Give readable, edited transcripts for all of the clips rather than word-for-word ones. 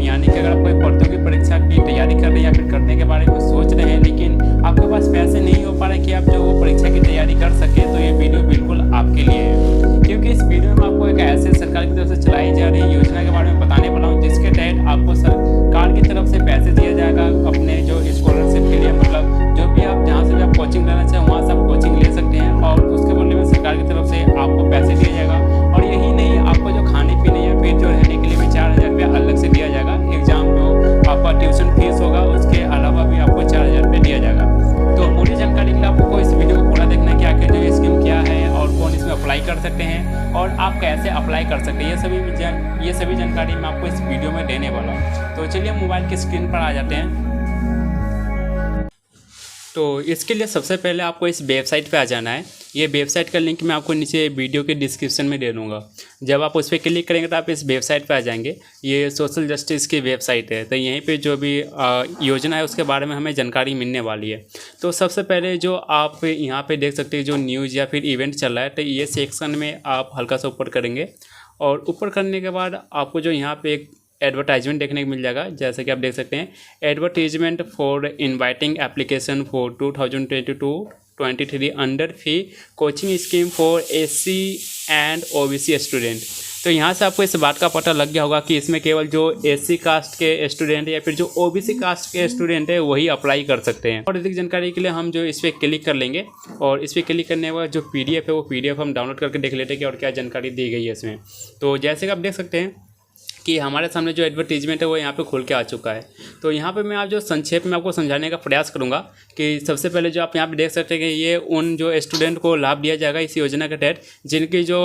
यानी कि अगर आप कोई प्रतियोगी परीक्षा की तैयारी कर रहे हैं या फिर करने के बारे में सोच रहे हैं लेकिन आपके पास पैसे नहीं हो पा रहे कि आप जो वो परीक्षा की तैयारी कर सके, तो ये वीडियो बिल्कुल आपके लिए है। क्योंकि इस वीडियो में आपको एक ऐसे सरकार की तरफ से चलाई जा रही योजना के बारे में बताने वाला हूँ जिसके तहत आपको सरकार की तरफ से पैसे दिया जाएगा अपने जो स्कॉलरशिप के लिए। मतलब जो भी आप जहाँ से भी आप कोचिंग लेना चाहें वहाँ से आप कोचिंग ले सकते हैं और उसके बदले में सरकार की तरफ से आपको पैसे दिया जाएगा। और यही नहीं, आपको जो खाने पीने या फिर जो रहने के लिए भी 4,000 रुपया अलग से दिया जाएगा। एग्जाम जो आपका ट्यूशन फीस होगा उसके अलावा भी आपको 4,000 रुपये दिया जाएगा। तो पूरी जानकारी के लिए आपको इस वीडियो को पूरा देखना है कि आखिर जो ये स्कीम क्या है और कौन इसमें अप्लाई कर सकते हैं और आप कैसे अप्लाई कर सकते हैं, ये सभी जानकारी मैं आपको इस वीडियो में देने वाला हूँ। तो चलिए मोबाइल की स्क्रीन पर आ जाते हैं। तो इसके लिए सबसे पहले आपको इस वेबसाइट पे आ जाना है। ये वेबसाइट का लिंक मैं आपको नीचे वीडियो के डिस्क्रिप्शन में दे दूँगा। जब आप उस पर क्लिक करेंगे तो आप इस वेबसाइट पे आ जाएंगे। ये सोशल जस्टिस की वेबसाइट है। तो यहीं पे जो भी योजना है उसके बारे में हमें जानकारी मिलने वाली है। तो सबसे पहले जो आप यहाँ पे देख सकते हैं जो न्यूज़ या फिर इवेंट चल रहा है, तो ये सेक्शन में आप हल्का सा ऊपर करेंगे और ऊपर करने के बाद आपको जो यहाँ पे एक एडवर्टाइजमेंट देखने को मिल जाएगा। जैसे कि आप देख सकते हैं, advertisement for inviting application for 2022-23 under fee coaching scheme for SC and OBC student. तो यहाँ से आपको इस बात का पता लग गया होगा कि इसमें केवल जो एससी कास्ट के स्टूडेंट या फिर जो ओबीसी कास्ट के स्टूडेंट है वही अप्लाई कर सकते हैं। और अधिक जानकारी के लिए हम जो इस पर क्लिक कर लेंगे और इस पर क्लिक करने के बाद जो पीडीएफ है वो पीडीएफ हम डाउनलोड करके देख लेते हैं कि और क्या जानकारी दी गई है इसमें। तो जैसे कि आप देख सकते हैं कि हमारे सामने जो एडवर्टीजमेंट है वो यहाँ पे खुल के आ चुका है। तो यहाँ पे मैं आप जो संक्षेप में आपको समझाने का प्रयास करूँगा कि सबसे पहले जो आप यहाँ पे देख सकते हैं कि ये उन जो स्टूडेंट को लाभ दिया जाएगा इस योजना के तहत जिनकी जो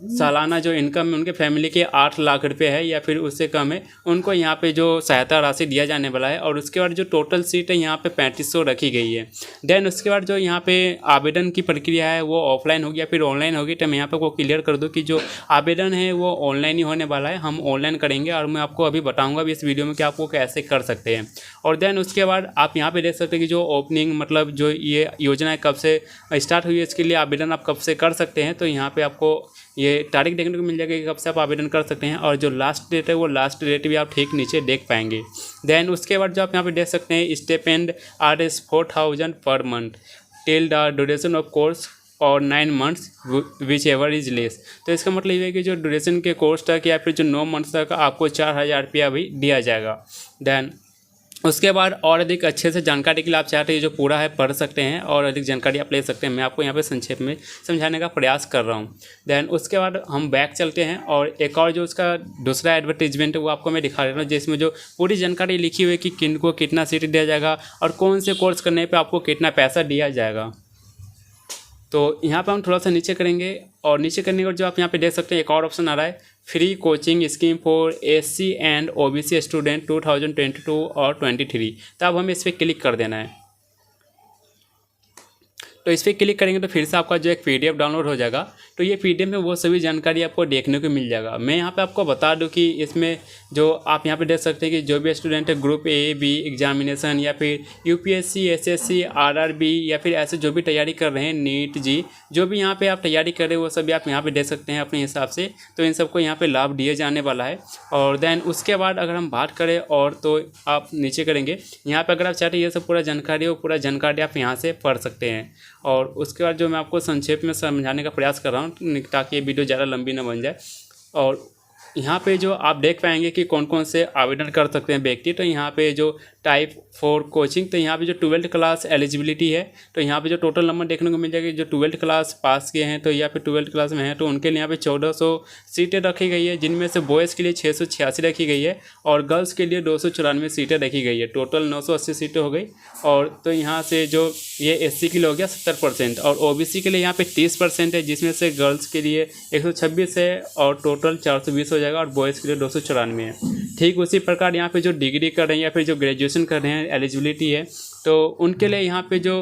सालाना जो इनकम है उनके फैमिली के 8 लाख रुपए है या फिर उससे कम है, उनको यहाँ पे जो सहायता राशि दिया जाने वाला है। और उसके बाद जो टोटल सीट है यहाँ पे 3500 रखी गई है। देन उसके बाद जो यहाँ पे आवेदन की प्रक्रिया है वो ऑफलाइन होगी या फिर ऑनलाइन होगी। तो मैं यहाँ पे को क्लियर कर दूँ कि जो आवेदन है वो ऑनलाइन ही होने वाला है, हम ऑनलाइन करेंगे और मैं आपको अभी बताऊँगा भी इस वीडियो में कि आपको कैसे कर सकते हैं। और देन उसके बाद आप यहाँ पर देख सकते हैं कि जो ओपनिंग मतलब जो ये योजना कब से स्टार्ट हुई है इसके लिए आवेदन आप कब से कर सकते हैं। तो यहाँ पर आपको ये तारीख देखने को मिल जाएगा कि कब से आप आवेदन कर सकते हैं और जो लास्ट डेट है वो लास्ट डेट भी आप ठीक नीचे देख पाएंगे। देन उसके बाद जो आप यहाँ पे देख सकते हैं stipend R S 4,000 per month till the duration of course और 9 months which ever is less. तो इसका मतलब ये है कि जो ड्यूरेशन के कोर्स तक या फिर जो 9 मंथ्स तक आपको 4,000 रुपया भी दिया जाएगा। देन उसके बाद और अधिक अच्छे से जानकारी के लिए आप चाहते हैं जो पूरा है पढ़ सकते हैं और अधिक जानकारी आप ले सकते हैं। मैं आपको यहाँ पे संक्षेप में समझाने का प्रयास कर रहा हूँ। देन उसके बाद हम बैक चलते हैं और एक और जो उसका दूसरा एडवर्टीजमेंट है वो आपको मैं दिखा रहा हूँ जिसमें जो पूरी जानकारी लिखी हुई है कि किन को कितना सीट दिया जाएगा और कौन से कोर्स करने पर आपको कितना पैसा दिया जाएगा। तो यहाँ पर हम थोड़ा सा नीचे करेंगे और नीचे करने के बाद जो आप यहाँ पे देख सकते हैं एक और ऑप्शन आ रहा है, free coaching scheme for SC and OBC student 2022 और 23। तो अब हमें इस पर क्लिक कर देना है। तो इस पर क्लिक करेंगे तो फिर से आपका जो एक पीडीएफ डाउनलोड हो जाएगा। तो ये पीडीएफ में वो सभी जानकारी आपको देखने को मिल जाएगा। मैं यहाँ पे आपको बता दूँ कि इसमें जो आप यहाँ पे देख सकते हैं कि जो भी स्टूडेंट है ग्रुप ए बी एग्जामिनेशन या फिर यूपीएससी एसएससी आरआरबी या फिर ऐसे जो भी तैयारी कर रहे हैं नीट जी, जो भी यहाँ पे आप तैयारी कर रहे हैं वो सभी आप यहाँ पे देख सकते हैं अपने हिसाब से। तो इन सबको यहाँ पे लाभ दिए जाने वाला है। और देन उसके बाद अगर हम बात करें और तो आप नीचे करेंगे यहाँ पे अगर आप चाहते हैं ये सब पूरा जानकारी हो, पूरा जानकारी आप यहाँ से पढ़ सकते हैं। और उसके बाद जो मैं आपको संक्षेप में समझाने का प्रयास कर रहा हूँ ताकि ये वीडियो ज़्यादा लंबी ना बन जाए। और यहाँ पे जो आप देख पाएंगे कि कौन कौन से आवेदन कर सकते हैं व्यक्ति। तो यहाँ पे जो टाइप 4 कोचिंग, तो यहाँ पे जो 12th क्लास एलिजिबिलिटी है तो यहाँ पे जो टोटल नंबर देखने को मिल जाएगी जो 12th क्लास पास किए हैं तो या फिर 12th क्लास में हैं तो उनके लिए यहाँ पे 1400 सीटें रखी गई है, जिनमें से बॉयज़ के लिए 686 रखी गई है और गर्ल्स के लिए 294 सीटें रखी गई है। टोटल 980 सीटें हो गई। और तो यहाँ से जो ये एससी के लिए हो गया 70% और ओबीसी के लिए यहाँ पे 30% है, जिसमें से गर्ल्स के लिए 126 है और टोटल 420 हो जाएगा और बॉयज़ के लिए 294 है। ठीक उसी प्रकार यहाँ पे जो डिग्री कर रहे हैं या फिर जो ग्रेजुएशन कर रहे हैं एलिजिबिलिटी है तो उनके लिए यहाँ पे जो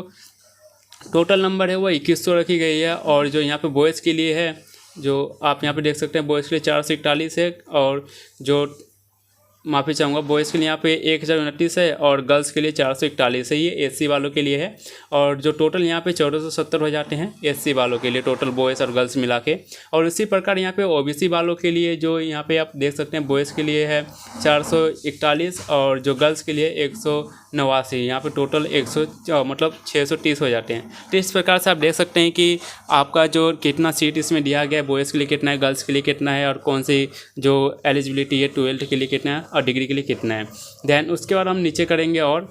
टोटल नंबर है वो 2100 रखी गई है। और जो यहाँ पे बॉयज़ के लिए है जो आप यहाँ पे देख सकते हैं बॉयज़ के लिए 441 है और जो माफ़ी चाहूँगा, बॉयज़ के लिए यहाँ पे 1029 है और गर्ल्स के लिए 441 है। ये एससी वालों के लिए है। और जो टोटल यहाँ पे 1470 हो जाते हैं एससी वालों के लिए, टोटल बॉयज़ और गर्ल्स मिला के। और इसी प्रकार यहाँ पे ओबीसी वालों के लिए जो यहाँ पे आप देख सकते हैं, बॉयज़ के लिए है 441 और जो गर्ल्स के लिए 189। यहाँ पे टोटल 630 हो जाते हैं। तो इस प्रकार से आप देख सकते हैं कि आपका जो कितना सीट इसमें दिया गया है, बॉयज़ के लिए कितना है, गर्ल्स के लिए कितना है और कौन सी जो एलिजिबिलिटी है 12th के लिए कितना है और डिग्री के लिए कितना है। देन उसके बाद हम नीचे करेंगे और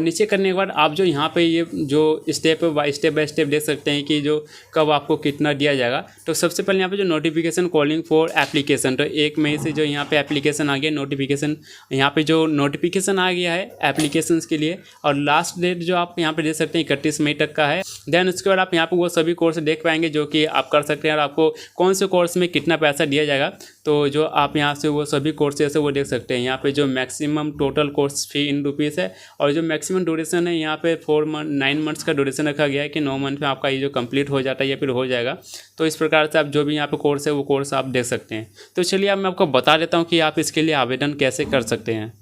नीचे करने के बाद आप जो यहाँ पे ये जो स्टेप बाय स्टेप देख सकते हैं कि जो कब आपको कितना दिया जाएगा। तो सबसे पहले यहाँ पे जो नोटिफिकेशन कॉलिंग फॉर एप्लीकेशन, तो 1 मई से जो यहाँ पे एप्लीकेशन आ गया नोटिफिकेशन, यहाँ पे जो नोटिफिकेशन आ गया है एप्लीकेशन के लिए। और लास्ट डेट जो आप यहाँ पे देख सकते हैं 31 मई तक का है। देन उसके बाद आप यहाँ पे वो सभी कोर्स देख पाएंगे जो कि आप कर सकते हैं और आपको कौन से कोर्स में कितना पैसा दिया जाएगा। तो जो आप यहाँ से वो सभी कोर्सेस है वो देख सकते हैं। यहाँ पे जो maximum total course fee in rupees है और जो मैक्सिमम ड्यूरेशन है यहाँ पे 9 मंथ्स का ड्यूरेशन रखा गया है कि 9 मंथ में आपका ये जो कंप्लीट हो जाता है या फिर हो जाएगा। तो इस प्रकार से आप जो भी यहाँ पे कोर्स है वो कोर्स आप देख सकते हैं। तो चलिए अब मैं आपको बता देता हूँ कि आप इसके लिए आवेदन कैसे कर सकते हैं।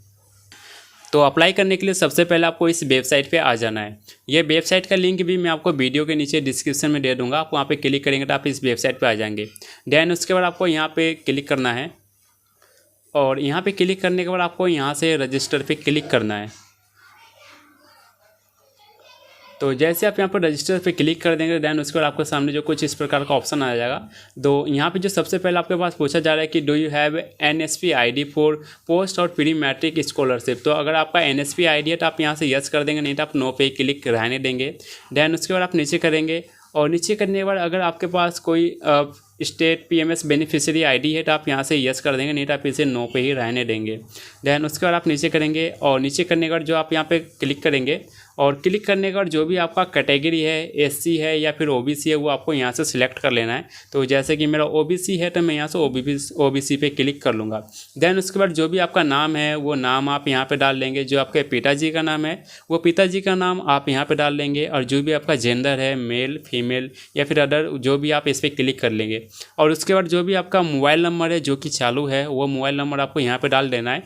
तो अप्लाई करने के लिए सबसे पहले आपको इस वेबसाइट पे आ जाना है। ये वेबसाइट का लिंक भी मैं आपको वीडियो के नीचे डिस्क्रिप्शन में दे दूँगा। आप वहाँ पे क्लिक करेंगे तो आप इस वेबसाइट पे आ जाएंगे। देन उसके बाद आपको यहाँ पे क्लिक करना है और यहाँ पे क्लिक करने के बाद आपको यहाँ से रजिस्टर पे क्लिक करना है। तो जैसे आप यहाँ पर रजिस्टर पे क्लिक कर देंगे देन उसके बाद आपके सामने जो कुछ इस प्रकार का ऑप्शन आ जाएगा। तो यहाँ पे जो सबसे पहले आपके पास पूछा जा रहा है कि do you have NSP ID for post और प्री मैट्रिक स्कॉलरशिप। तो अगर आपका NSP ID है तो आप यहाँ से यस कर देंगे, नहीं तो आप नो पे क्लिक रहने देंगे। देन उसके बाद आप नीचे करेंगे और नीचे करने के बाद अगर आपके पास कोई स्टेट PMS बेनिफिशियरी ID है तो आप यहाँ से यस कर देंगे, नहीं तो आप इसे नो पे ही रहने देंगे। देन उसके बाद आप नीचे करेंगे और नीचे करने के बाद जो आप यहाँ पे क्लिक करेंगे और क्लिक करने के बाद जो भी आपका कैटेगरी है SC है या फिर OBC है वो आपको यहाँ से सिलेक्ट कर लेना है। तो जैसे कि मेरा OBC है तो मैं यहाँ से OBC पे क्लिक कर लूँगा। देन उसके बाद जो भी आपका नाम है वो नाम आप यहाँ पे डाल लेंगे। जो आपके पिताजी का नाम है वो पिताजी का नाम आप यहाँ पे डाल लेंगे और जो भी आपका जेंडर है मेल फीमेल या फिर अदर जो भी आप इस पर क्लिक कर लेंगे। और उसके बाद जो भी आपका मोबाइल नंबर है जो कि चालू है वो मोबाइल नंबर आपको यहाँ पे डाल देना है।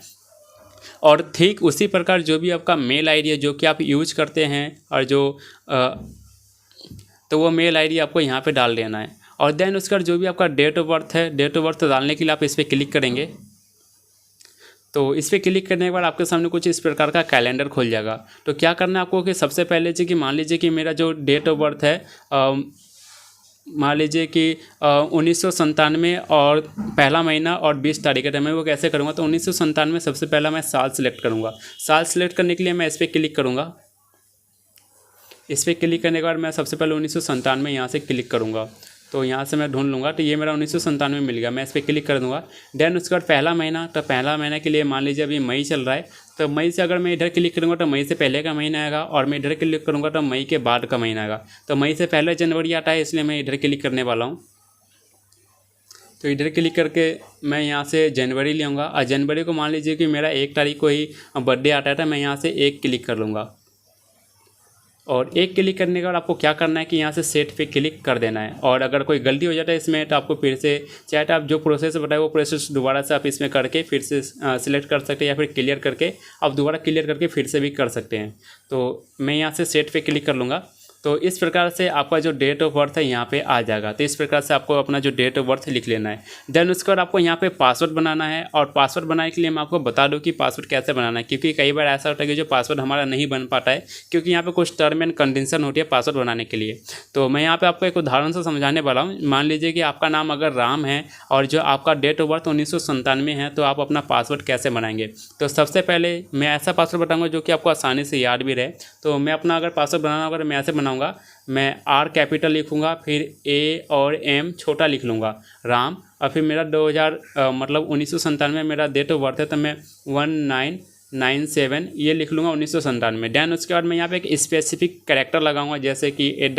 और ठीक उसी प्रकार जो भी आपका मेल आईडी है जो कि आप यूज करते हैं और तो वो मेल आईडी आपको यहाँ पे डाल देना है। और देन उसका जो भी आपका डेट ऑफ बर्थ है, डेट ऑफ बर्थ डालने के लिए आप इस पर क्लिक करेंगे। तो इस पर क्लिक करने के बाद आपके सामने कुछ इस प्रकार का कैलेंडर खुल जाएगा। तो क्या करना है आपको कि सबसे पहले कि मान लीजिए कि मेरा जो डेट ऑफ बर्थ है मान लीजिए कि 1997 और पहला महीना और 20 तारीख है। तो मैं वो कैसे करूँगा, तो 1997 सबसे पहला मैं साल सेलेक्ट करूँगा। साल सेलेक्ट करने के लिए मैं इस पर क्लिक करूँगा। इस पर क्लिक करने के बाद मैं सबसे पहले 1997 यहाँ से क्लिक करूँगा। तो यहाँ से मैं ढूंढ लूँगा। तो ये मेरा 1997 मिल गया, मैं इस पर क्लिक कर दूँगा। देन उसके बाद पहला महीना, तो पहला महीना के लिए मान लीजिए अभी मई चल रहा है। तो मई से अगर मैं इधर क्लिक करूँगा तो मई से पहले का महीना आएगा और मैं इधर क्लिक करूँगा तो मई के बाद का महीना आएगा। तो मई से पहले जनवरी आता है इसलिए मैं इधर क्लिक करने वाला हूँ। तो इधर क्लिक करके मैं यहाँ से जनवरी ले आऊँगा और जनवरी को मान लीजिए कि मेरा 1 तारीख को ही बर्थडे आता है। तो मैं यहाँ से 1 क्लिक कर लूँगा। और 1 क्लिक करने के बाद आपको क्या करना है कि यहाँ से सेट पे क्लिक कर देना है। और अगर कोई गलती हो जाता है इसमें तो आपको फिर से चाहे तो आप जो प्रोसेस बताए वो प्रोसेस दोबारा से आप इसमें करके फिर से सिलेक्ट कर सकते हैं या फिर क्लियर करके आप दोबारा क्लियर करके फिर से भी कर सकते हैं। तो मैं यहाँ से सेट पे क्लिक कर लूँगा। तो इस प्रकार से आपका जो डेट ऑफ बर्थ है यहाँ पे आ जाएगा। तो इस प्रकार से आपको अपना जो डेट ऑफ बर्थ लिख लेना है। देन उसके बाद आपको यहाँ पे पासवर्ड बनाना है। और पासवर्ड बनाने के लिए मैं आपको बता दूँ कि पासवर्ड कैसे बनाना है, क्योंकि कई बार ऐसा होता है कि जो पासवर्ड हमारा नहीं बन पाता है क्योंकि यहाँ पे कुछ टर्म एंड कंडीशन होती है पासवर्ड बनाने के लिए। तो मैं यहाँ पर आपको एक उदाहरण से समझाने वाला हूँ। मान लीजिए कि आपका नाम अगर राम है और जो आपका डेट ऑफ बर्थ 1997 है, तो आप अपना पासवर्ड कैसे बनाएंगे। तो सबसे पहले मैं ऐसा पासवर्ड बताऊँगा जो कि आपको आसानी से याद भी रहे। तो मैं अपना अगर पासवर्ड बनाना होगा तो मैं ऐसे बनाऊँगा, मैं R कैपिटल लिखूँगा, फिर A और M छोटा लिख लूँगा राम, और फिर मेरा 1997 मेरा डेट ऑफ बर्थ है तो मैं 1997 ये लिख लूँगा 1997। देन उसके बाद मैं यहाँ पे एक स्पेसिफिक कैरेक्टर लगाऊंगा जैसे कि @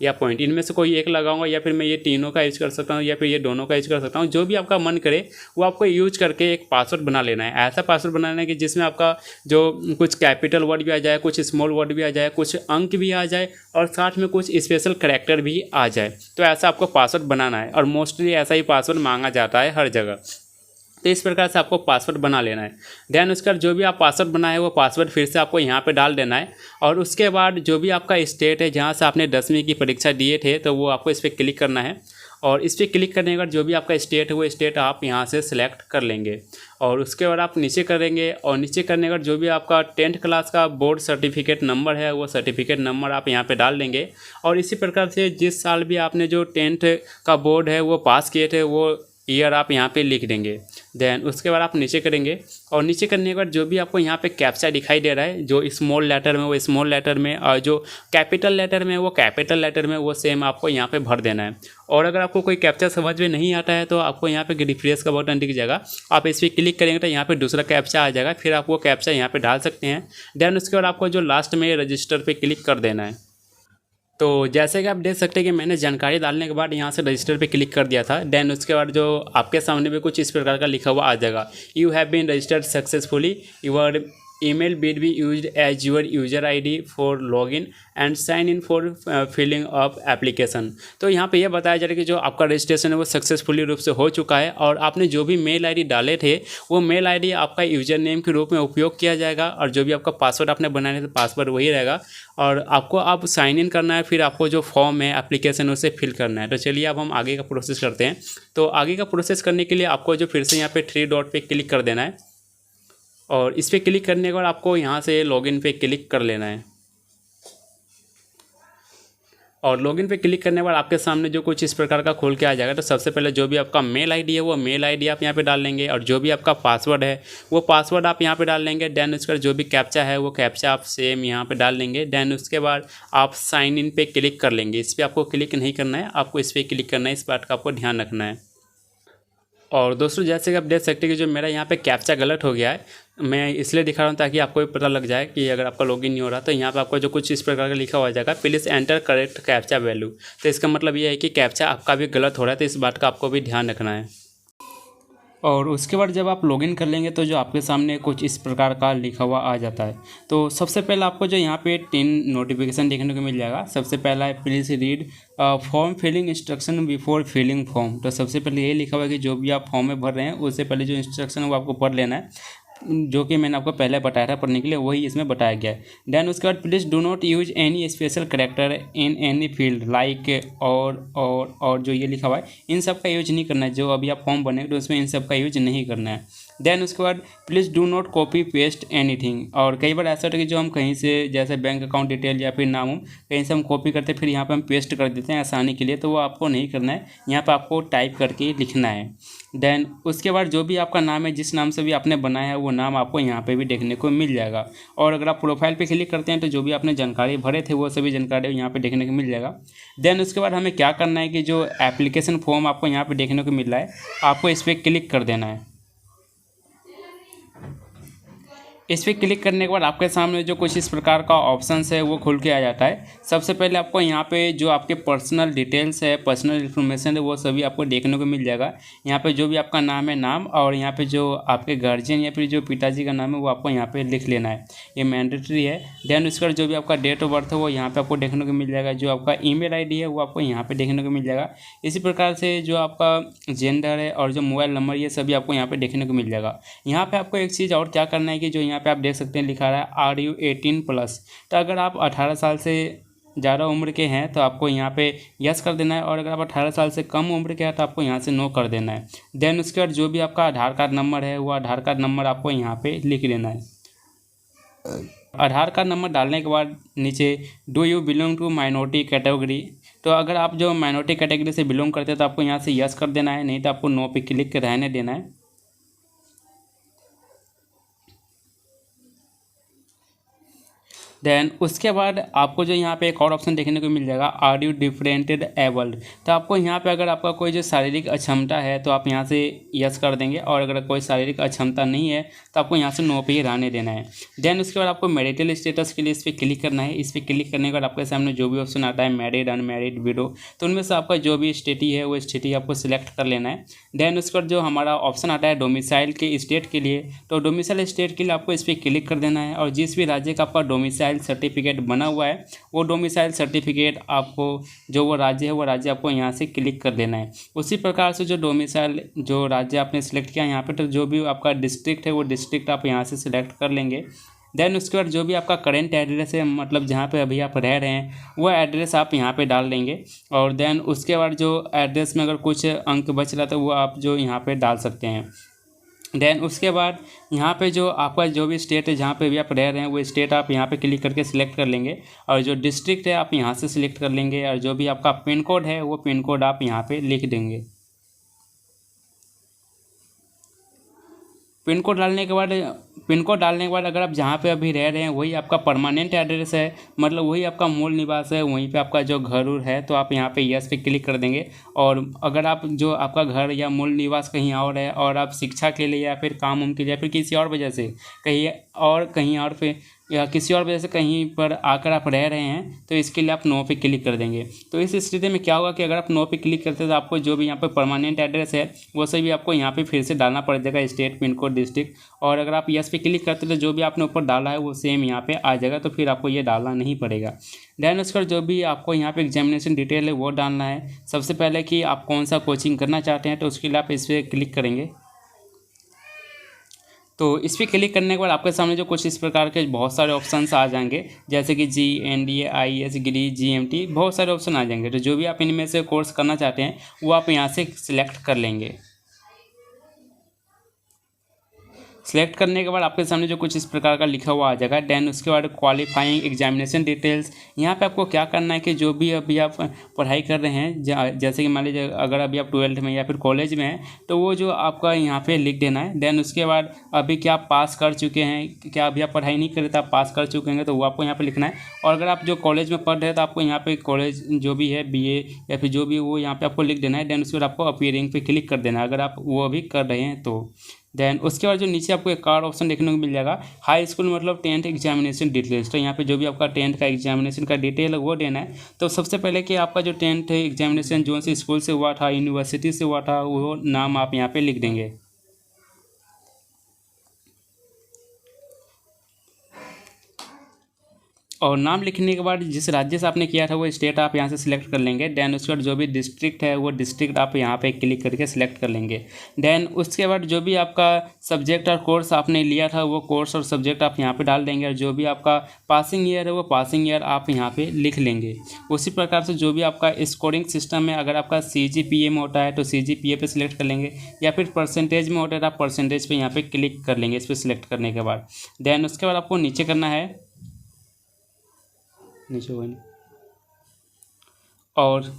या पॉइंट, इनमें से कोई एक लगाऊंगा या फिर मैं ये तीनों का यूज कर सकता हूँ या फिर ये दोनों का यूज कर सकता हूँ। जो भी आपका मन करे वो आपको यूज करके एक पासवर्ड बना लेना है। ऐसा पासवर्ड बनाना है कि जिसमें आपका जो कुछ कैपिटल वर्ड भी आ जाए, कुछ स्मॉल वर्ड भी आ जाए, कुछ अंक भी आ जाए और साथ में कुछ स्पेशल कैरेक्टर भी आ जाए। तो ऐसा आपको पासवर्ड बनाना है और मोस्टली ऐसा ही पासवर्ड मांगा जाता है हर जगह। तो इस प्रकार से आपको पासवर्ड बना लेना है। देन उसके बाद जो भी आप पासवर्ड बनाए वो पासवर्ड फिर से आपको यहाँ पे डाल देना है। और उसके बाद जो भी आपका स्टेट है जहाँ से आपने 10वीं की परीक्षा दिए थे तो वो आपको इस पर क्लिक करना है। और इस पर क्लिक करने के बाद जो भी आपका स्टेट है वो स्टेट आप यहाँ से सिलेक्ट कर लेंगे। और उसके बाद आप नीचे करेंगे और नीचे करने के बाद जो भी आपका 10th क्लास का बोर्ड सर्टिफिकेट नंबर है वो सर्टिफिकेट नंबर आप यहाँ पे डाल देंगे। और इसी प्रकार से जिस साल भी आपने जो 10th का बोर्ड है वो पास किए थे वो ईयर आप यहाँ पे लिख देंगे। देन उसके बाद आप नीचे करेंगे और नीचे करने के बाद जो भी आपको यहाँ पे कैप्चा दिखाई दे रहा है जो स्मॉल लेटर में वो स्मॉल लेटर में और जो कैपिटल लेटर में वो कैपिटल लेटर में वो सेम आपको यहाँ पे भर देना है। और अगर आपको कोई कैप्चा समझ में नहीं आता है तो आपको यहाँ पे रिफ्रेश का बटन दिख जाएगा, आप इस पर क्लिक करेंगे तो यहाँ पे दूसरा कैप्चा आ जाएगा, फिर आप वो कैप्चा यहाँ पे डाल सकते हैं। देन उसके बाद आपको जो लास्ट में रजिस्टर पे क्लिक कर देना है। तो जैसे कि आप देख सकते हैं कि मैंने जानकारी डालने के बाद यहाँ से रजिस्टर पे क्लिक कर दिया था। देन उसके बाद जो आपके सामने भी कुछ इस प्रकार का लिखा हुआ आ जाएगा, you have been registered successfully, your email will be used as your user ID for login and sign in for filling of application। तो यहाँ पे यह बताया जा रहा है कि जो आपका रजिस्ट्रेशन है वो सक्सेसफुली रूप से हो चुका है और आपने जो भी मेल आईडी डाले थे वो मेल आईडी आपका यूजर नेम के रूप में उपयोग किया जाएगा और जो भी आपका पासवर्ड आपने बनाया था पासवर्ड वही रहेगा। और आपको अब साइन इन करना है, फिर आपको जो फॉर्म है एप्लीकेशन उसे फिल करना है। तो चलिए अब हम आगे का प्रोसेस करते हैं। तो आगे का प्रोसेस करने के लिए आपको जो फिर से यहाँ पे 3 डॉट पे क्लिक कर देना है और इस पर क्लिक करने के बाद आपको यहाँ से लॉगिन पे क्लिक कर लेना है। और लॉगिन पे क्लिक करने के बाद आपके सामने जो कुछ इस प्रकार का खोल के आ जाएगा। तो सबसे पहले जो भी आपका मेल आईडी है वो मेल आईडी आप यहाँ पे डाल लेंगे और जो भी आपका पासवर्ड है वो पासवर्ड आप यहाँ पे डाल लेंगे। देन उसके बाद जो भी कैप्चा है वो कैप्चा आप सेम यहाँ पे डाल लेंगे। देन उसके बाद आप साइन इन पे क्लिक कर लेंगे। इस पर आपको क्लिक नहीं करना है, आपको इस पर क्लिक करना है, इस बात का आपको ध्यान रखना है। और दोस्तों जैसे कि आप देख सकते हैं कि जो मेरा यहाँ पे कैप्चा गलत हो गया है, मैं इसलिए दिखा रहा हूँ ताकि आपको भी पता लग जाए कि अगर आपका लॉगिन नहीं हो रहा तो यहाँ पे आपको जो कुछ इस प्रकार का लिखा हुआ जाएगा, please enter correct captcha value. तो इसका मतलब ये है कि कैप्चा आपका भी गलत हो रहा है, तो इस बात का आपको भी ध्यान रखना है। और उसके बाद जब आप लॉगिन कर लेंगे तो जो आपके सामने कुछ इस प्रकार का लिखा हुआ आ जाता है। तो सबसे पहले आपको जो यहाँ पे 3 नोटिफिकेशन देखने को मिल जाएगा। सबसे पहला है please read form filling instruction before filling form. तो सबसे पहले ये लिखा हुआ है कि जो भी आप फॉर्म में भर रहे हैं उससे पहले जो इंस्ट्रक्शन है वो आपको पढ़ लेना है, जो कि मैंने आपको पहले बताया था पढ़ने के लिए, वही इसमें बताया गया है। देन उसके बाद please do not use any special character in any field like और जो ये लिखा हुआ है इन सब का यूज नहीं करना है। जो अभी आप फॉर्म बनेंगे तो उसमें इन सब का यूज नहीं करना है। देन उसके बाद please do not copy paste anything. और कई बार ऐसा होता है कि जो हम कहीं से जैसे बैंक अकाउंट डिटेल या फिर नाम कहीं से हम कॉपी करते हैं फिर यहाँ पे हम पेस्ट कर देते हैं आसानी के लिए, तो वो आपको नहीं करना है, यहाँ पे आपको टाइप करके लिखना है। देन उसके बाद जो भी आपका नाम है, जिस नाम से भी आपने बनाया है वो नाम आपको यहाँ पे भी देखने को मिल जाएगा। और अगर आप प्रोफाइल पे क्लिक करते हैं तो जो भी आपने जानकारी भरे थे वो सभी जानकारी यहाँ पे देखने को मिल जाएगा। देन उसके बाद हमें क्या करना है कि जो एप्लीकेशन फॉर्म आपको यहाँ पे देखने को मिल रहा है आपको इस पर क्लिक कर देना है। इस पर क्लिक करने के बाद आपके सामने जो कुछ इस प्रकार का ऑप्शंस है वो खुल के आ जाता है। सबसे पहले आपको यहाँ पे जो आपके पर्सनल डिटेल्स है, पर्सनल इन्फॉर्मेशन है, वो सभी आपको देखने को मिल जाएगा। यहाँ पे जो भी आपका नाम है नाम, और यहाँ पे जो आपके गार्जियन या फिर जो पिताजी का नाम है वो आपको यहाँ पे लिख लेना है, ये मैंडेटरी है। देन उसके बाद जो भी आपका डेट ऑफ बर्थ है वो यहाँ पर आपको देखने को मिल जाएगा। जो आपका ईमेल ID है वो आपको यहाँ पर देखने को मिल जाएगा। इसी प्रकार से जो आपका जेंडर है और जो मोबाइल नंबर ये सभी आपको यहाँ पर देखने को मिल जाएगा। यहाँ पर आपको एक चीज़ और क्या करना है कि जो यहाँ पे आप देख सकते हैं लिखा रहा है आर यू 18+। तो अगर आप 18 साल से ज़्यादा उम्र के हैं तो आपको यहाँ पे यस कर देना है, और अगर आप 18 साल से कम उम्र के हैं तो आपको यहाँ से नो कर देना है। देन उसके बाद जो भी आपका आधार कार्ड नंबर है वो आधार कार्ड नंबर आपको यहाँ पे लिख देना है। आधार कार्ड नंबर डालने के बाद नीचे do you belong to minority category. तो अगर आप जो माइनॉरिटी कैटेगरी से बिलोंग करते हैं तो आपको यहाँ से यस कर देना है, नहीं तो आपको नो पे क्लिक रहने देना है। देन उसके बाद आपको जो यहाँ पे एक और ऑप्शन देखने को मिल जाएगा आर यू डिफरेंटेड एबल्ड। तो आपको यहाँ पे अगर आपका कोई जो शारीरिक अक्षमता है तो आप यहाँ से यस कर देंगे, और अगर कोई शारीरिक अक्षमता नहीं है तो आपको यहाँ से नो पे ही रहने देना है। देन उसके बाद आपको मैरिटल स्टेटस के लिए इस पर क्लिक करना है। इस पर क्लिक करने के बाद आपके सामने जो भी ऑप्शन आता है मैरिड, अनमैरिड, विडो, तो उनमें से आपका जो भी स्टेटी है वो स्टेटी आपको सिलेक्ट कर लेना है। देन उसके बाद जो हमारा ऑप्शन आता है डोमिसाइल के स्टेट के लिए, तो डोमिसाइल स्टेट के लिए आपको इस पर क्लिक कर देना है, और जिस भी राज्य का आपका डोमिसाइल डोमिसाइल सर्टिफिकेट बना हुआ है वो डोमिसाइल सर्टिफिकेट आपको जो वो राज्य है वो राज्य आपको यहाँ से क्लिक कर देना है। उसी प्रकार से जो डोमिसाइल जो राज्य आपने सेलेक्ट किया यहाँ पे, तो जो भी आपका डिस्ट्रिक्ट है वो डिस्ट्रिक्ट आप यहाँ से सिलेक्ट कर लेंगे। देन उसके बाद जो भी आपका करेंट एड्रेस है, मतलब जहाँ पे अभी आप रह रहे हैं वो एड्रेस आप यहाँ पे डाल देंगे। और देन उसके बाद जो एड्रेस में अगर कुछ अंक बच रहा था वो आप जो यहाँ पे डाल सकते हैं। देन उसके बाद यहाँ पे जो आपका जो भी स्टेट है जहाँ पे भी आप रह रहे हैं वो स्टेट आप यहाँ पे क्लिक करके सिलेक्ट कर लेंगे। और जो डिस्ट्रिक्ट है आप यहाँ से सिलेक्ट कर लेंगे। और जो भी आपका पिन कोड है वो पिन कोड आप यहाँ पे लिख देंगे। पिन कोड डालने के बाद अगर आप जहाँ पे अभी रह रहे हैं वही आपका परमानेंट एड्रेस है, मतलब वही आपका मूल निवास है, वहीं पे आपका जो घर उर है, तो आप यहाँ पे यस पे क्लिक कर देंगे। और अगर आप जो आपका घर या मूल निवास कहीं और है और आप शिक्षा के लिए या फिर काम उम के लिए या फिर किसी और वजह से कहीं और पे या किसी और वजह से कहीं पर आकर आप रह रहे हैं तो इसके लिए आप नो पे क्लिक कर देंगे। तो इस स्थिति में क्या होगा कि अगर आप नो पे क्लिक करते हैं तो आपको जो भी यहाँ पे परमानेंट एड्रेस है वो सभी आपको यहाँ पे फिर से डालना पड़ जाएगा, स्टेट, पिन कोड, डिस्ट्रिक्ट। और अगर आप यस पे क्लिक करते हैं तो जो भी आपने ऊपर डाला है वो सेम यहाँ पे आ जाएगा, तो फिर आपको ये डालना नहीं पड़ेगा। देन उसका जो भी आपको यहाँ पे एग्जामिनेशन डिटेल है वो डालना है। सबसे पहले कि आप कौन सा कोचिंग करना चाहते हैं, तो उसके लिए आप इस पर क्लिक करेंगे। तो इस पर क्लिक करने के बाद आपके सामने जो कुछ इस प्रकार के बहुत सारे ऑप्शंस आ जाएंगे, जैसे कि GNDA, IAS, GRE, GMT, बहुत सारे ऑप्शन आ जाएंगे। तो जो भी आप इनमें से कोर्स करना चाहते हैं वो आप यहाँ से सिलेक्ट कर लेंगे। सिलेक्ट करने के बाद आपके सामने जो कुछ इस प्रकार का लिखा हुआ आ जाएगा। देन उसके बाद क्वालिफाइंग एग्जामिनेशन डिटेल्स, यहाँ पे आपको क्या करना है कि जो भी अभी आप पढ़ाई कर रहे हैं, जैसे कि मान लीजिए अगर अभी आप 12th में या फिर कॉलेज में हैं तो वो जो आपका यहाँ पे लिख देना है। देन उसके बाद अभी क्या आप पास कर चुके हैं, क्या अभी आप पढ़ाई नहीं कर रहे थे, आप पास कर चुके हैं तो वो आपको यहाँ पर लिखना है। और अगर आप जो कॉलेज में पढ़ रहे हैं तो आपको यहाँ पे कॉलेज जो भी है BA या फिर जो भी वो यहाँ पे आपको लिख देना है। देन उसके बाद आपको अपीयरिंग पे क्लिक कर देना है अगर आप वो अभी कर रहे हैं तो। देन उसके बाद जो नीचे आपको एक और ऑप्शन देखने को मिल जाएगा, हाई स्कूल मतलब 10th एग्जामिनेशन डिटेल्स। तो यहाँ पे जो भी आपका 10th का एग्जामिनेशन का डिटेल है वो देना है। तो सबसे पहले कि आपका जो 10th एग्जामिनेशन जो सी स्कूल से हुआ था, यूनिवर्सिटी से हुआ था, वो नाम आप यहाँ पे लिख देंगे। और नाम लिखने के बाद जिस राज्य से आपने किया था वो स्टेट आप यहाँ से सिलेक्ट कर लेंगे। देन उसके बाद जो भी डिस्ट्रिक्ट है वो डिस्ट्रिक्ट आप यहाँ पे क्लिक करके सिलेक्ट कर लेंगे। देन उसके बाद जो भी आपका सब्जेक्ट और कोर्स आपने लिया था वो कोर्स और सब्जेक्ट आप यहाँ पे डाल देंगे। और जो भी आपका पासिंग ईयर है वो पासिंग ईयर आप यहाँ पे लिख लेंगे। उसी प्रकार से जो भी आपका स्कोरिंग सिस्टम है, अगर आपका CGPA में होता है तो CGPA पे सिलेक्ट कर लेंगे, या फिर परसेंटेज में होता है तो आप परसेंटेज पे यहाँ पे क्लिक कर लेंगे इस पर सिलेक्ट करने के बाद। देन उसके बाद आपको नीचे करना है, नीचे वन, और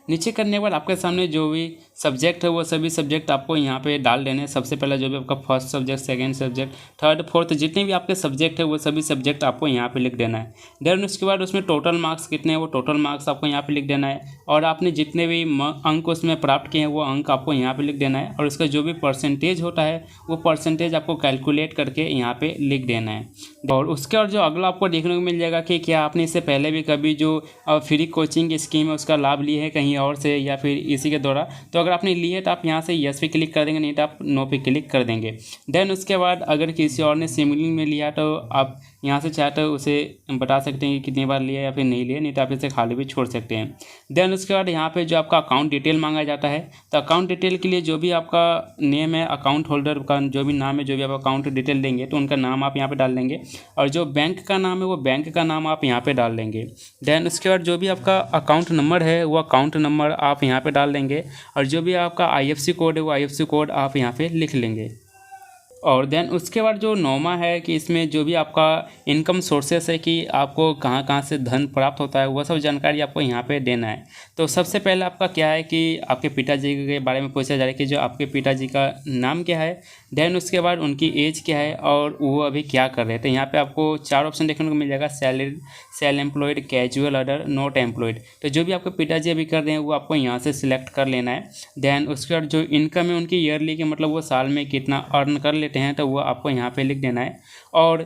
नीचे करने के बाद आपके सामने जो भी सब्जेक्ट है वो सभी सब्जेक्ट आपको यहाँ पे डाल देने हैं। सबसे पहले जो भी आपका first subject, second subject, third, fourth, जितने भी आपके सब्जेक्ट है वो सभी सब्जेक्ट आपको यहाँ पे लिख देना है। देन उसके बाद उसमें टोटल मार्क्स कितने हैं वो टोटल मार्क्स आपको यहाँ पे लिख देना है। और आपने जितने भी अंक उसमें प्राप्त किए हैं वो अंक आपको यहाँ पे लिख देना है। और उसका जो भी परसेंटेज होता है वो परसेंटेज आपको कैलकुलेट करके यहाँ पे लिख देना है। और उसके और जो अगला आपको देखने को मिल जाएगा कि क्या आपने इससे पहले भी कभी जो फ्री कोचिंग स्कीम है उसका लाभ लिए है कहीं और से या फिर इसी के द्वारा। तो अगर आपने लिए तो आप यहाँ से यस पे क्लिक कर देंगे, नहीं तो आप नो पे क्लिक कर देंगे। देन उसके बाद अगर किसी और ने सिमिलिंग में लिया तो आप यहाँ से चाहे तो उसे बता सकते हैं कि कितनी बार लिया या फिर नहीं लिया, नहीं तो आप इसे खाली भी छोड़ सकते हैं। देन उसके बाद यहाँ पे जो आपका अकाउंट डिटेल मांगा जाता है, तो अकाउंट डिटेल के लिए जो भी आपका नेम है, अकाउंट होल्डर का जो भी नाम है, जो भी आप अकाउंट डिटेल देंगे तो उनका नाम आप यहाँ पे डाल देंगे। और जो बैंक का नाम है वो बैंक का नाम आप यहाँ पे डाल देंगे। देन उसके बाद जो भी आपका अकाउंट नंबर है वो अकाउंट नंबर आप यहाँ पे डाल देंगे। और जो भी आपका IFSC कोड है वो IFSC कोड आप यहाँ पे लिख लेंगे। और देन उसके बाद जो नौमा है कि इसमें जो भी आपका इनकम सोर्सेस है कि आपको कहाँ कहाँ से धन प्राप्त होता है वो सब जानकारी आपको यहाँ पे देना है। तो सबसे पहले आपका क्या है कि आपके पिताजी के बारे में पूछा जा रहा है कि जो आपके पिताजी का नाम क्या है, देन उसके बाद उनकी एज क्या है और वो अभी क्या कर रहे थे। यहाँ पे आपको 4 ऑप्शन देखने को मिल जाएगा, salary, self employed, casual, other, not employed. तो जो भी आपके पिताजी अभी कर रहे हैं वो आपको यहाँ से सिलेक्ट कर लेना है। देन उसके बाद जो इनकम है उनकी ईयरली की, मतलब वो साल में कितना अर्न कर लेते हैं तो वो आपको यहाँ पे लिख देना है। और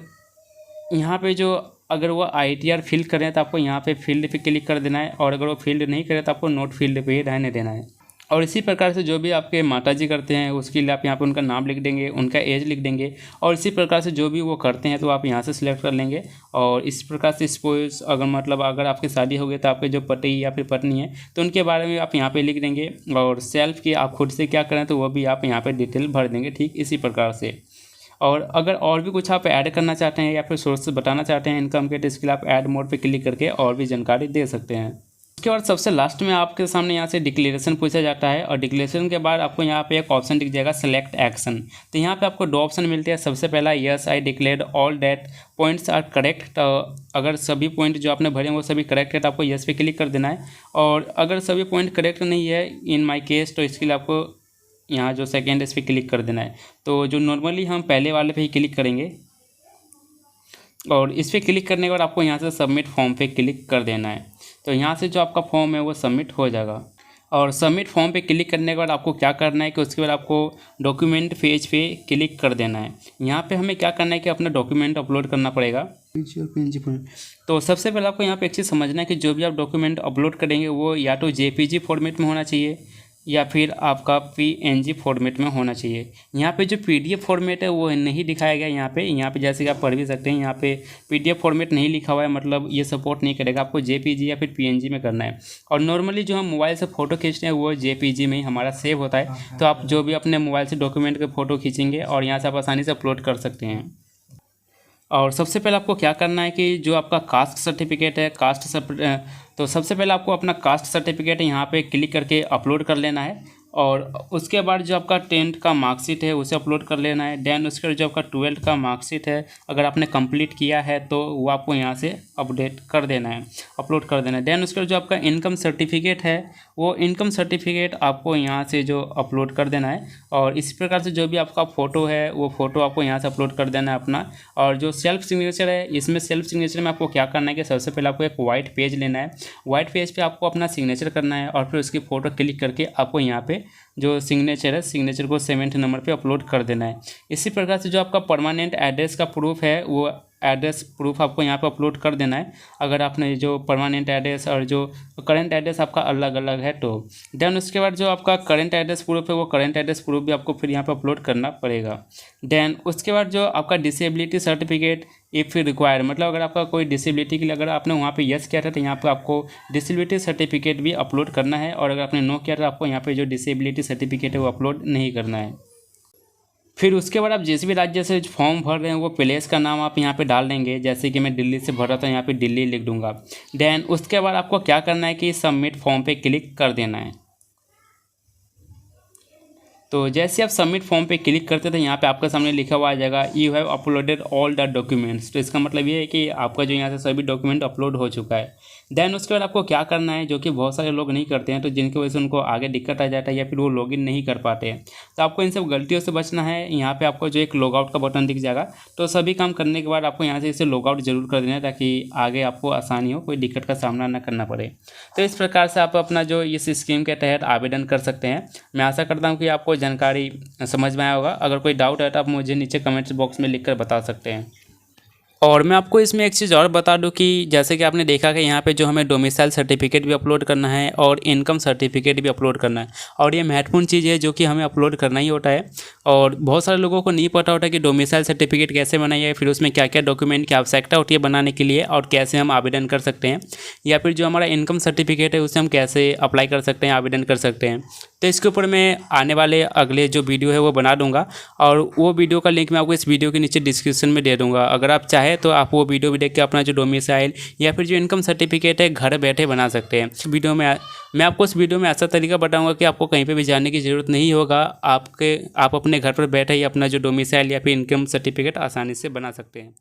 यहाँ पे जो अगर वो ITR फिल करें तो आपको यहाँ पे फील्ड पे क्लिक कर देना है। और अगर वो फील्ड नहीं करें तो आपको नोट फील्ड पे ही रहने देना है। और इसी प्रकार से जो भी आपके माताजी करते हैं उसके लिए आप यहाँ पे उनका नाम लिख देंगे, उनका एज लिख देंगे, और इसी प्रकार से जो भी वो करते हैं तो आप यहाँ से सिलेक्ट कर लेंगे। और इस प्रकार से सपोज अगर आपकी शादी हो गई तो आपके जो पति या फिर पत्नी है तो उनके बारे में आप यहाँ पे लिख देंगे, और सेल्फ की आप खुद से क्या करें तो वो भी आप यहाँ पे डिटेल भर देंगे, ठीक इसी प्रकार से। और अगर और भी कुछ आप ऐड करना चाहते हैं या फिर सोर्स बताना चाहते हैं इनकम के, तो इसके लिए आप ऐड मोड पे क्लिक करके और भी जानकारी दे सकते हैं। उसके बाद सबसे लास्ट में आपके सामने यहाँ से डिक्लेरेशन पूछा जाता है, और डिक्लेरेशन के बाद आपको यहाँ पे एक ऑप्शन दिख जाएगा सेलेक्ट एक्शन। तो यहाँ पे आपको दो ऑप्शन मिलते हैं। सबसे पहला yes I declared all that points are correct, तो अगर सभी पॉइंट जो आपने भरे हैं वो सभी करेक्ट है तो आपको यस पे क्लिक कर देना है। और अगर सभी पॉइंट करेक्ट नहीं है इन माई केस, तो इसके लिए आपको यहाँ जो सेकेंड इस पर क्लिक कर देना है। तो जो नॉर्मली हम पहले वाले पे ही क्लिक करेंगे, और इस पर क्लिक करने के बाद आपको यहाँ से सबमिट फॉर्म पे क्लिक कर देना है। तो यहाँ से जो आपका फॉर्म है वो सबमिट हो जाएगा। और सबमिट फॉर्म पे क्लिक करने के बाद आपको क्या करना है कि उसके बाद आपको डॉक्यूमेंट पेज पे क्लिक कर देना है। यहाँ पे हमें क्या करना है कि अपना डॉक्यूमेंट अपलोड करना पड़ेगा। तो सबसे पहले आपको यहाँ पे एक चीज़ समझना है कि जो भी आप डॉक्यूमेंट अपलोड करेंगे वो या तो JPG फॉर्मेट में होना चाहिए या फिर आपका PNG फॉर्मेट में होना चाहिए। यहाँ पे जो PDF फॉर्मेट है वो नहीं दिखाया गया यहाँ पे जैसे कि आप पढ़ भी सकते हैं, यहाँ पे PDF फॉर्मेट नहीं लिखा हुआ है, मतलब ये सपोर्ट नहीं करेगा। आपको JPG या फिर PNG में करना है। और नॉर्मली जो हम मोबाइल से फ़ोटो खींचते हैं वो JPG में ही हमारा सेव होता है। तो आप जो भी अपने मोबाइल से डॉक्यूमेंट के फ़ोटो खींचेंगे और यहाँ से आप आसानी से अपलोड कर सकते हैं। और सबसे पहले आपको क्या करना है कि जो आपका कास्ट सर्टिफिकेट है तो सबसे पहले आपको अपना कास्ट सर्टिफिकेट यहाँ पे क्लिक करके अपलोड कर लेना है। और उसके बाद जो आपका 10th का मार्कशीट है उसे अपलोड कर लेना है। देन उसके बाद जो आपका 12th का मार्कशीट है अगर आपने कंप्लीट किया है तो वो आपको यहाँ से अपडेट कर देना है, अपलोड कर देना है। देन उसके बाद जो आपका इनकम सर्टिफिकेट है वो इनकम सर्टिफिकेट आपको यहाँ से जो अपलोड कर देना है। और इसी प्रकार से जो भी आपका फ़ोटो है वो फ़ोटो आपको यहाँ से अपलोड कर देना है अपना। और जो सेल्फ सिग्नेचर है इसमें सेल्फ सिग्नेचर में आपको क्या करना है कि सबसे पहले आपको एक वाइट पेज लेना है। वाइट पेज पे आपको अपना सिग्नेचर करना है और फिर उसकी फ़ोटो क्लिक करके आपको यहाँ पे जो सिग्नेचर है सिग्नेचर को 7th नंबर पे अपलोड कर देना है। इसी प्रकार से जो आपका परमानेंट एड्रेस का प्रूफ है वो एड्रेस प्रूफ आपको यहाँ पे अपलोड कर देना है। अगर आपने जो परमानेंट एड्रेस और जो करंट एड्रेस आपका अलग अलग है तो। देन उसके बाद जो आपका करंट एड्रेस प्रूफ है वो करंट एड्रेस प्रूफ भी आपको फिर यहाँ पे अपलोड करना पड़ेगा। देन उसके बाद जो आपका डिसेबिलिटी सर्टिफिकेट इफ़ रिक्वायर्ड, मतलब अगर आपका कोई डिसेबिलिटी के लिए अगर आपने वहाँ पे यस किया था तो यहाँ पे आपको डिसेबिलिटी सर्टिफिकेट भी अपलोड करना है। और अगर आपने नो किया तो आपको यहाँ पे जो डिसेबिलिटी सर्टिफिकेट है वो अपलोड नहीं करना है। फिर उसके बाद आप जिस भी राज्य से फॉर्म भर रहे हैं वो प्लेस का नाम आप यहाँ पे डाल देंगे। जैसे कि मैं दिल्ली से भर रहा था यहाँ पे दिल्ली लिख दूंगा। देन उसके बाद आपको क्या करना है कि सबमिट फॉर्म पे क्लिक कर देना है। तो जैसे आप सबमिट फॉर्म पे क्लिक करते थे यहाँ पे आपके सामने लिखा हुआ आ जाएगा you have uploaded all the documents. तो इसका मतलब ये है कि आपका जो यहाँ से सभी डॉक्यूमेंट अपलोड हो चुका है। देन उसके बाद आपको क्या करना है जो कि बहुत सारे लोग नहीं करते हैं, तो जिनकी वजह से उनको आगे दिक्कत आ जाता है या फिर वो लॉगिन नहीं कर पाते हैं। तो आपको इन सब गलतियों से बचना है। यहाँ पे आपको जो एक लॉगआउट का बटन दिख जाएगा, तो सभी काम करने के बाद आपको यहाँ से इसे लॉगआउट जरूर कर देना है ताकि आगे आपको आसानी हो, कोई दिक्कत का सामना ना करना पड़े। तो इस प्रकार से आप अपना जो इस स्कीम के तहत आवेदन कर सकते हैं। मैं आशा करता हूँ कि आपको जानकारी समझ में आया होगा। अगर कोई डाउट है तो आप मुझे नीचे कमेंट्स बॉक्स में लिखकर बता सकते हैं। और मैं आपको इसमें एक चीज़ और बता दूं कि जैसे कि आपने देखा कि यहाँ पे जो हमें डोमिसाइल सर्टिफिकेट भी अपलोड करना है और इनकम सर्टिफिकेट भी अपलोड करना है। और ये महत्वपूर्ण चीज़ है जो कि हमें अपलोड करना ही होता है। और बहुत सारे लोगों को नहीं पता होता कि डोमिसाइल सर्टिफिकेट कैसे बनाइए, फिर उसमें क्या क्या डॉक्यूमेंट की आवश्यकता होती है बनाने के लिए और कैसे हम आवेदन कर सकते हैं, या फिर जो हमारा इनकम सर्टिफिकेट है उसे हम कैसे अप्लाई कर सकते हैं, आवेदन कर सकते हैं। तो इसके ऊपर मैं आने वाले अगले जो वीडियो है वो बना दूंगा, और वो वीडियो का लिंक मैं आपको इस वीडियो के नीचे डिस्क्रिप्शन में दे दूंगा। अगर आप चाहें तो आप वो वीडियो भी देख के अपना जो डोमिसाइल या फिर जो इनकम सर्टिफिकेट है घर बैठे बना सकते हैं। इस वीडियो में मैं आपको इस वीडियो में ऐसा तरीका बताऊंगा कि आपको कहीं पे भी जाने की ज़रूरत नहीं होगा। आप अपने घर पर बैठे ही अपना जो डोमिसाइल या फिर इनकम सर्टिफिकेट आसानी से बना सकते हैं।